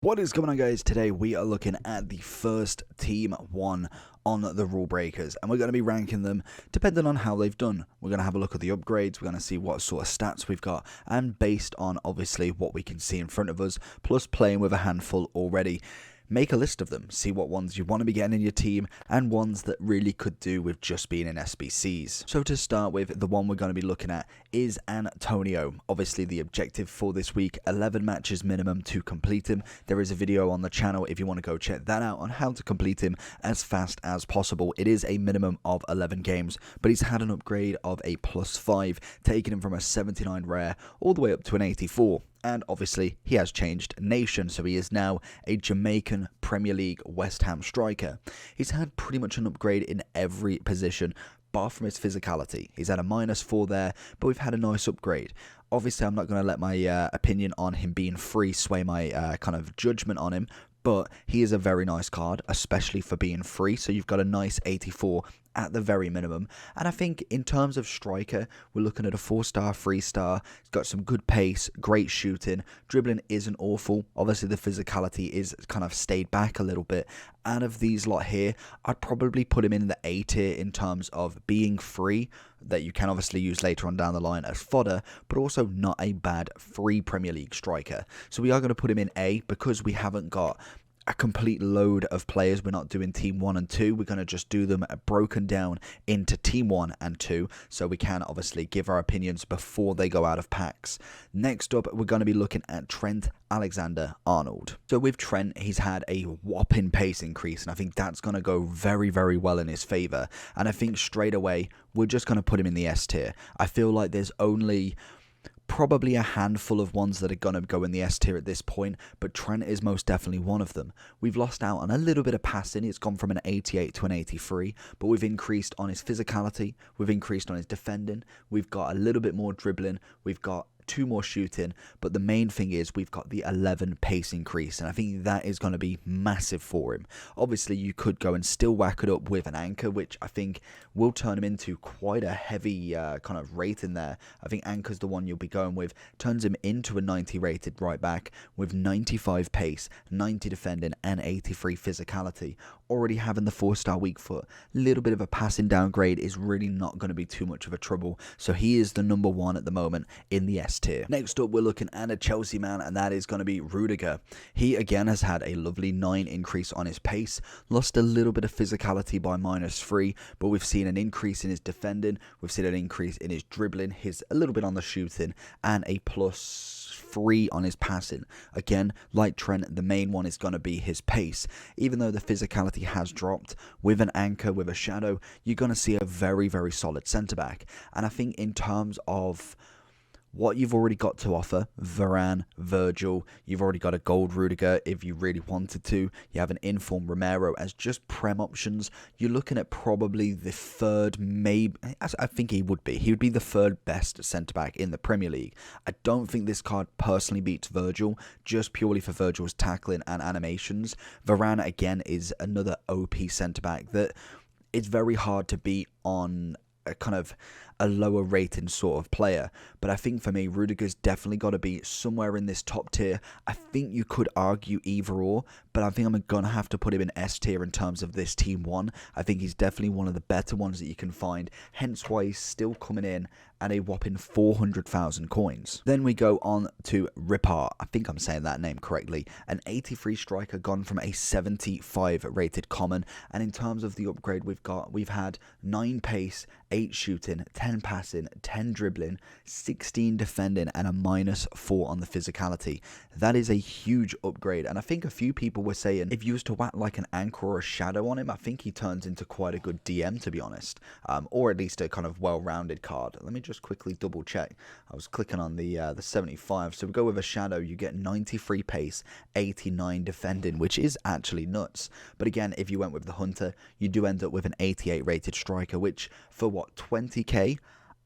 What is going on, guys? Today we are looking at the first Team 1 on the Rulebreakers, and we're going to be ranking them depending on how they've done. We're going to have a look at the upgrades, we're going to see what sort of stats we've got, and based on obviously what we can see in front of us, plus playing with a handful already, make a list of them, see what ones you want to be getting in your team, and ones that really could do with just being in SBCs. So to start with, the one we're going to be looking at is Antonio. Obviously the objective for this week, 11 matches minimum to complete him. There is a video on the channel if you want to go check that out on how to complete him as fast as possible. It is a minimum of 11 games, but he's had an upgrade of a +5, taking him from a 79 rare all the way up to an 84. And obviously, he has changed nation, so he is now a Jamaican Premier League West Ham striker. He's had pretty much an upgrade in every position, bar from his physicality. He's had a -4 there, but we've had a nice upgrade. Obviously, I'm not going to let my opinion on him being free sway my kind of judgment on him, but he is a very nice card, especially for being free, so you've got a nice 84 at the very minimum. And I think in terms of striker, we're looking at a 4-star, 3-star. He's got some good pace, great shooting, dribbling isn't awful. Obviously the physicality is kind of stayed back a little bit. Out of these lot here, I'd probably put him in the A tier in terms of being free, that you can obviously use later on down the line as fodder, but also not a bad free Premier League striker. So we are going to put him in A because we haven't got a complete load of players. We're not doing Team 1 and 2. We're going to just do them broken down into Team 1 and 2, so we can obviously give our opinions before they go out of packs. Next up, we're going to be looking at Trent Alexander-Arnold. So with Trent, he's had a whopping pace increase, and I think that's going to go very, very well in his favour. And I think straight away, we're just going to put him in the S tier. I feel like there's only probably a handful of ones that are going to go in the S tier at this point, but Trent is most definitely one of them. We've lost out on a little bit of passing. It's gone from an 88 to an 83, but we've increased on his physicality, we've increased on his defending, we've got a little bit more dribbling, we've got 2 more shooting, but the main thing is we've got the 11 pace increase, and I think that is going to be massive for him. Obviously you could go and still whack it up with an anchor, which I think will turn him into quite a heavy kind of rating there. I think anchor's the one you'll be going with, turns him into a 90 rated right back with 95 pace, 90 defending and 83 physicality. Already having the 4-star weak foot, little bit of a passing downgrade is really not going to be too much of a trouble, so he is the number 1 at the moment in the S tier. Next up, we're looking at a Chelsea man, and that is going to be Rudiger. He again has had a lovely 9 increase on his pace, lost a little bit of physicality by -3, but we've seen an increase in his defending, we've seen an increase in his dribbling, a little bit on the shooting, and a +3 on his passing. Again, like Trent, the main one is going to be his pace. Even though the physicality has dropped, with an anchor, with a shadow, you're going to see a very, very solid centre-back. And I think in terms of what you've already got to offer, Varane, Virgil, you've already got a gold Rudiger if you really wanted to, you have an informed Romero as just prem options, you're looking at probably the 3rd, maybe, I think he would be the 3rd best centre-back in the Premier League. I don't think this card personally beats Virgil, just purely for Virgil's tackling and animations. Varane, again, is another OP centre-back that it's very hard to beat on a kind of a lower rating sort of player, but I think for me Rudiger's definitely got to be somewhere in this top tier. I think you could argue either or, but I think I'm gonna have to put him in S tier in terms of this Team 1. I think he's definitely one of the better ones that you can find, hence why he's still coming in at a whopping 400,000 coins. Then we go on to Ripart. I think I'm saying that name correctly. An 83 striker gone from a 75 rated common, and in terms of the upgrade we've had 9 pace, 8 shooting, 10 passing, 10 dribbling, 16 defending, and a -4 on the physicality. That is a huge upgrade, and I think a few people were saying if you was to whack like an anchor or a shadow on him, I think he turns into quite a good DM, to be honest, or at least a kind of well-rounded card. Let me just quickly double check. I was clicking on the 75, so we go with a shadow, you get 93 pace, 89 defending, which is actually nuts. But again, if you went with the hunter, you do end up with an 88 rated striker, which for what, 20k,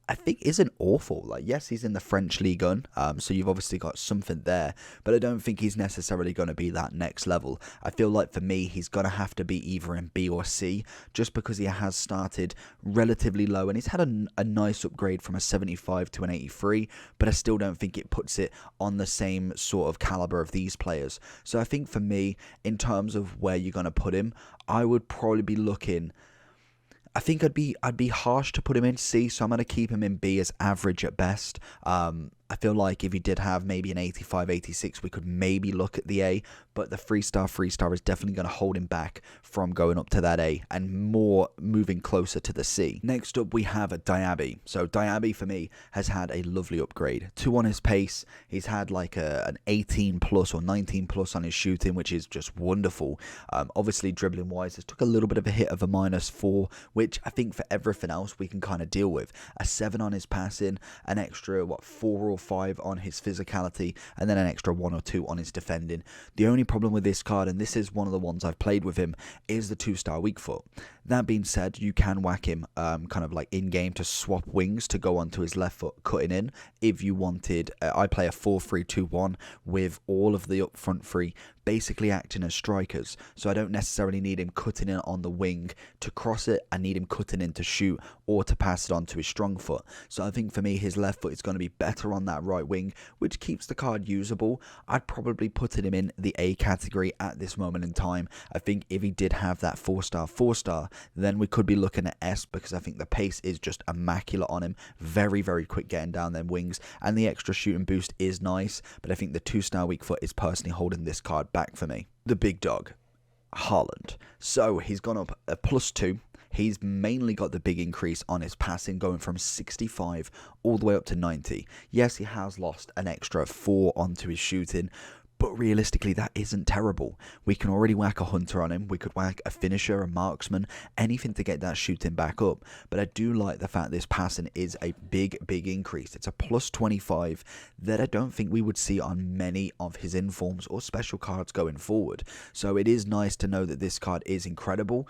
I think isn't awful. Like, yes, he's in the French League 1, so you've obviously got something there, but I don't think he's necessarily going to be that next level. I feel like for me, he's going to have to be either in B or C, just because he has started relatively low, and he's had a nice upgrade from a 75 to an 83, but I still don't think it puts it on the same sort of caliber of these players. So I think for me, in terms of where you're going to put him, I would probably be looking... I think I'd be harsh to put him in C, so I'm going to keep him in B as average at best. I feel like if he did have maybe an 85, 86, we could maybe look at the A, but the 3-star is definitely going to hold him back from going up to that A and more moving closer to the C. Next up, we have a Diaby. So Diaby, for me, has had a lovely upgrade. 2 on his pace. He's had like an 18 plus or 19 plus on his shooting, which is just wonderful. Obviously, dribbling wise, it took a little bit of a hit of a -4, which I think for everything else we can kind of deal with. A 7 on his passing, an extra, 4 or 5 on his physicality, and then an extra 1 or 2 on his defending. The only problem with this card, and this is one of the ones I've played with him, is the 2-star weak foot. That being said, you can whack him kind of like in-game to swap wings to go onto his left foot cutting in. If you wanted, I play a 4-3-2-1 with all of the up front 3 basically acting as strikers. So I don't necessarily need him cutting in on the wing to cross it. I need him cutting in to shoot or to pass it on to his strong foot. So I think for me, his left foot is going to be better on that right wing, which keeps the card usable. I'd probably put him in the A category at this moment in time. I think if he did have that 4-star, then we could be looking at S, because I think the pace is just immaculate on him. Very, very quick getting down them wings, and the extra shooting boost is nice, but I think the 2-star weak foot is personally holding this card back for me. The big dog, Haaland. So he's gone up a +2. He's mainly got the big increase on his passing, going from 65 all the way up to 90. Yes, he has lost an extra 4 onto his shooting, but realistically, that isn't terrible. We can already whack a hunter on him. We could whack a finisher, a marksman, anything to get that shooting back up. But I do like the fact this passing is a big, big increase. It's a +25 that I don't think we would see on many of his informs or special cards going forward. So it is nice to know that this card is incredible,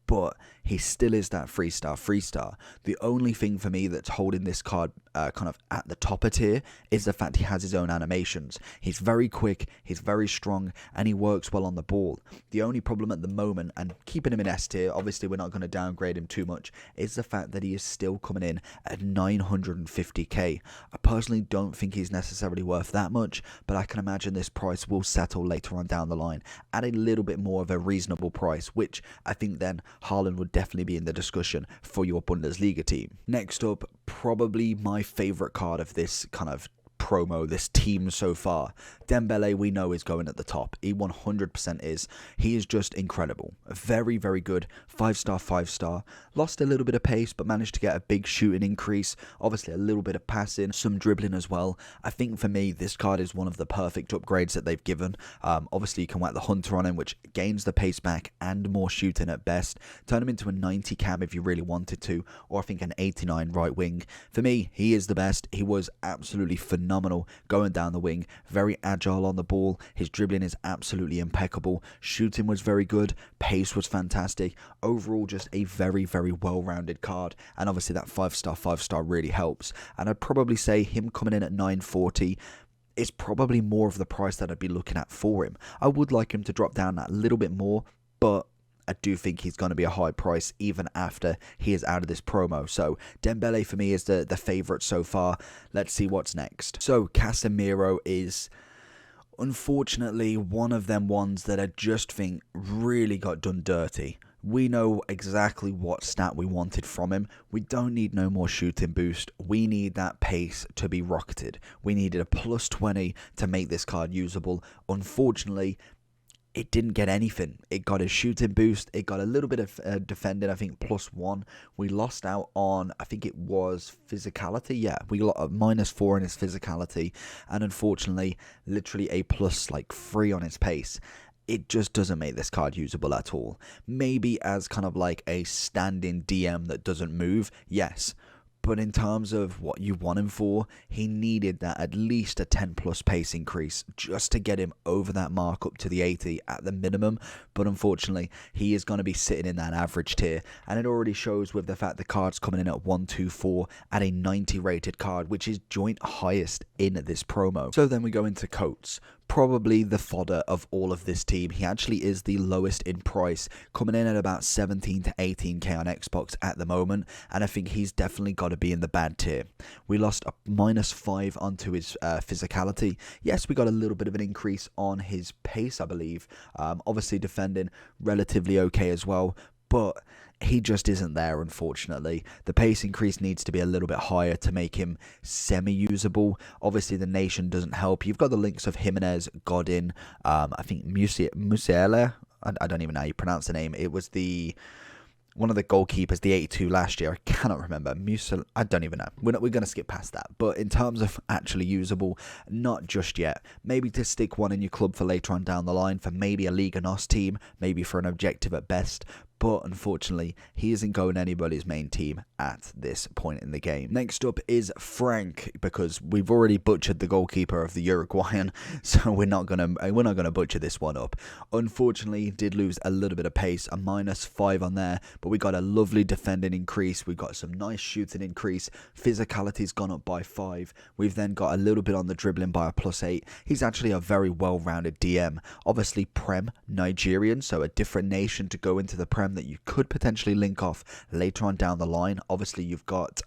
but he still is that 3-star. The only thing for me that's holding this card kind of at the top of tier is the fact he has his own animations. He's very quick, he's very strong, and he works well on the ball. The only problem at the moment, and keeping him in S tier, obviously we're not going to downgrade him too much, is the fact that he is still coming in at 950k. I personally don't think he's necessarily worth that much, but I can imagine this price will settle later on down the line at a little bit more of a reasonable price, which I think then Haaland would definitely be in the discussion for your Bundesliga team. Next up, probably my favourite card of this kind of promo, this team so far. Dembele, we know, is going at the top. He 100% is. He is just incredible. Very, very good. 5-star. Lost a little bit of pace, but managed to get a big shooting increase. Obviously, a little bit of passing, some dribbling as well. I think for me, this card is one of the perfect upgrades that they've given. Obviously, you can whack the hunter on him, which gains the pace back and more shooting at best. Turn him into a 90 cam if you really wanted to, or I think an 89 right wing. For me, he is the best. He was absolutely phenomenal going down the wing. Very agile on the ball. His dribbling is absolutely impeccable. Shooting was very good. Pace was fantastic. Overall, just a very, very well-rounded card. And obviously that 5-star really helps. And I'd probably say him coming in at 940 is probably more of the price that I'd be looking at for him. I would like him to drop down that little bit more, but I do think he's going to be a high price even after he is out of this promo. So Dembele for me is the favourite so far. Let's see what's next. So Casemiro is unfortunately one of them ones that I just think really got done dirty. We know exactly what stat we wanted from him. We don't need no more shooting boost. We need that pace to be rocketed. We needed a +20 to make this card usable. Unfortunately, it didn't get anything. It got a shooting boost. It got a little bit of defending, I think +1. We lost out on, I think it was physicality. Yeah, we got a -4 in his physicality. And unfortunately, literally a +3 on his pace. It just doesn't make this card usable at all. Maybe as kind of like a standing DM that doesn't move, yes. But in terms of what you want him for, he needed that at least a 10 plus pace increase just to get him over that mark up to the 80 at the minimum. But unfortunately, he is going to be sitting in that average tier. And it already shows with the fact the card's coming in at 124 at a 90 rated card, which is joint highest in this promo. So then we go into Coates. Probably the fodder of all of this team. He actually is the lowest in price, coming in at about 17 to 18k on Xbox at the moment, and I think he's definitely got to be in the bad tier. We lost a -5 onto his physicality. Yes, we got a little bit of an increase on his pace, I believe. Obviously defending relatively okay as well, but he just isn't there, unfortunately. The pace increase needs to be a little bit higher to make him semi-usable. Obviously, the nation doesn't help. You've got the links of Jimenez, Godin, I think Musiala. I don't even know how you pronounce the name. It was one of the goalkeepers, the 82 last year. I cannot remember. I don't even know. We're going to skip past that. But in terms of actually usable, not just yet. Maybe to stick one in your club for later on down the line, for maybe a Liga NOS team, maybe for an objective at best. But unfortunately, he isn't going anybody's main team at this point in the game. Next up is Frank, because we've already butchered the goalkeeper of the Uruguayan, so we're not gonna butcher this one up. Unfortunately, did lose a little bit of pace, a -5 on there, but we got a lovely defending increase. We got some nice shooting increase. Physicality's gone up by 5. We've then got a little bit on the dribbling by a +8. He's actually a very well-rounded DM. Obviously, Prem Nigerian, so a different nation to go into the Prem that you could potentially link off later on down the line. Obviously, you've got,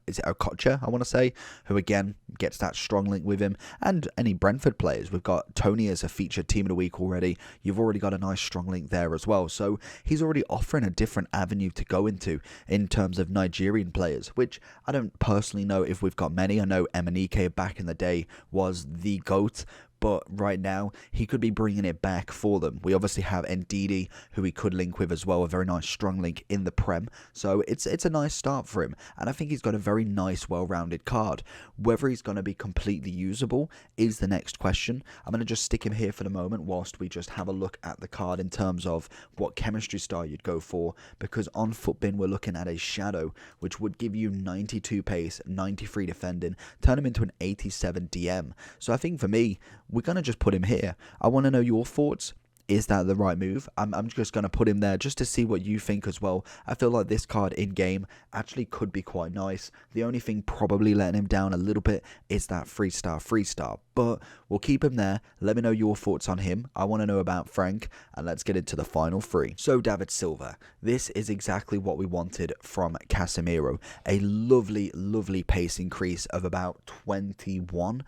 is it Okocha, I want to say, who again gets that strong link with him, and any Brentford players. We've got Tony as a featured team of the week already. You've already got a nice strong link there as well. So he's already offering a different avenue to go into in terms of Nigerian players, which I don't personally know if we've got many. I know Emenike back in the day was the GOAT, but right now, he could be bringing it back for them. We obviously have Ndidi, who we could link with as well, a very nice strong link in the Prem. So it's a nice start for him, and I think he's got a very nice, well-rounded card. Whether he's going to be completely usable is the next question. I'm going to just stick him here for the moment whilst we just have a look at the card in terms of what chemistry star you'd go for, because on Footbin, we're looking at a Shadow, which would give you 92 pace, 93 defending, turn him into an 87 DM. So I think for me, we're going to just put him here. I want to know your thoughts. Is that the right move? I'm just going to put him there just to see what you think as well. I feel like this card in-game actually could be quite nice. The only thing probably letting him down a little bit is that 3-star. But we'll keep him there. Let me know your thoughts on him. I want to know about Frank. And let's get into the final 3. So David Silva. This is exactly what we wanted from Casemiro. A lovely, lovely pace increase of about 21.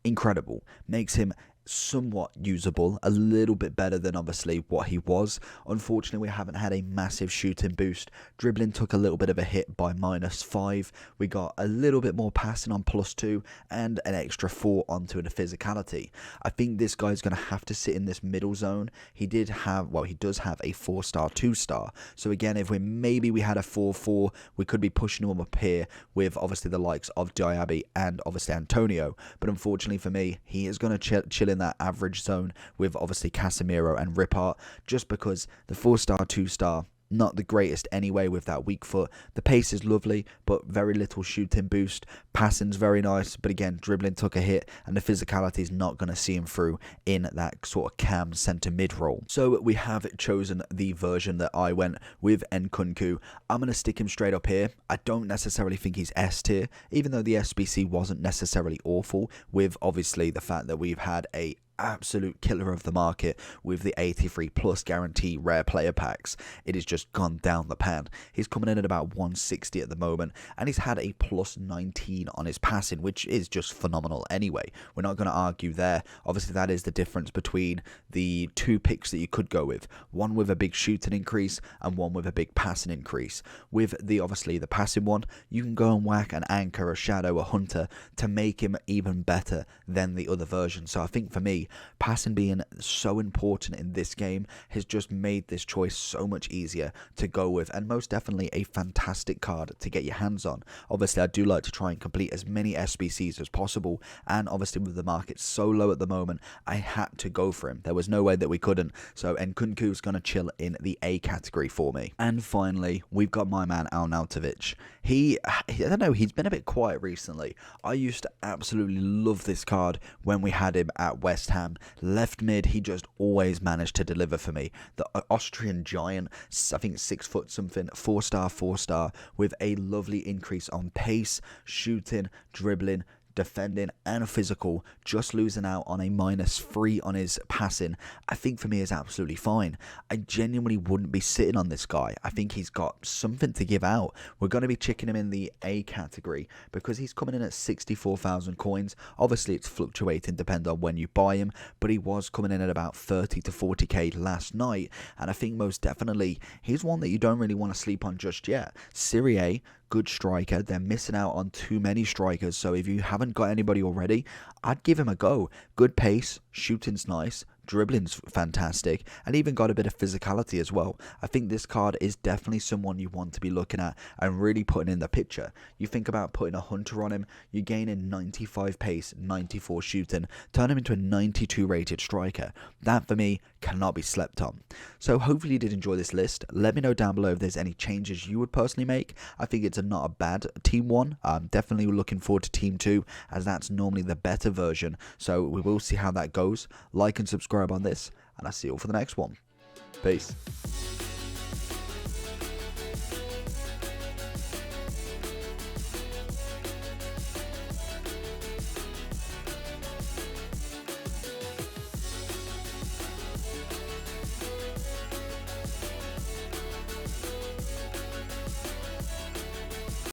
Incredible. Makes him somewhat usable, a little bit better than obviously what he was. Unfortunately, we haven't had a massive shooting boost. Dribbling took a little bit of a hit by -5. We got a little bit more passing on +2 and an extra 4 onto the physicality. I think this guy's going to have to sit in this middle zone. He does have a 4-star, 2-star. So again, if we had a 4-4, we could be pushing him up here with obviously the likes of Diaby and obviously Antonio. But unfortunately for me, he is going to chill in that average zone with obviously Casemiro and Ripart, just because the 4-star, 2-star, not the greatest anyway with that weak foot. The pace is lovely, but very little shooting boost. Passing's very nice, but again, dribbling took a hit, and the physicality is not going to see him through in that sort of cam centre mid role. So we have chosen the version that I went with Nkunku. I'm going to stick him straight up here. I don't necessarily think he's S tier, even though the SBC wasn't necessarily awful, with obviously the fact that we've had a absolute killer of the market with the 83 plus guarantee rare player packs. It has just gone down the pan. He's coming in at about 160 at the moment, and he's had a +19 on his passing, which is just phenomenal anyway. We're not going to argue there. Obviously, that is the difference between the 2 picks that you could go with. One with a big shooting increase and one with a big passing increase. With the obviously the passing one, you can go and whack an Anchor, a Shadow, a Hunter to make him even better than the other version. So I think for me, me, passing being so important in this game has just made this choice so much easier to go with, and most definitely a fantastic card to get your hands on. Obviously, I do like to try and complete as many SBCs as possible, and obviously with the market so low at the moment, I had to go for him. There was no way that we couldn't, so Nkunku's going to chill in the A category for me. And finally, we've got my man Arnautovic. I don't know, he's been a bit quiet recently. I used to absolutely love this card when we had him at West Ham. Left mid, he just always managed to deliver for me. The Austrian giant, I think 6 foot something, 4-star, with a lovely increase on pace, shooting, dribbling, defending and physical, just losing out on a -3 on his passing, I think for me is absolutely fine. I genuinely wouldn't be sitting on this guy. I think he's got something to give out. We're going to be checking him in the A category because he's coming in at 64,000 coins. Obviously it's fluctuating depending on when you buy him, but he was coming in at about 30 to 40k last night, and I think most definitely he's one that you don't really want to sleep on just yet. Serie A, good striker. They're missing out on too many strikers, so if you haven't got anybody already, I'd give him a go. Good pace, shooting's nice, dribbling's fantastic, and even got a bit of physicality as well. I think this card is definitely someone you want to be looking at and really putting in the picture. You think about putting a hunter on him, you gain in 95 pace, 94 shooting, turn him into a 92 rated striker. That for me cannot be slept on. So hopefully you did enjoy this list. Let me know down below if there's any changes you would personally make. I think it's not a bad team 1. I'm definitely looking forward to team 2, as that's normally the better version, so we will see how that goes. Like and subscribe on this, and I'll see you all for the next one. Peace.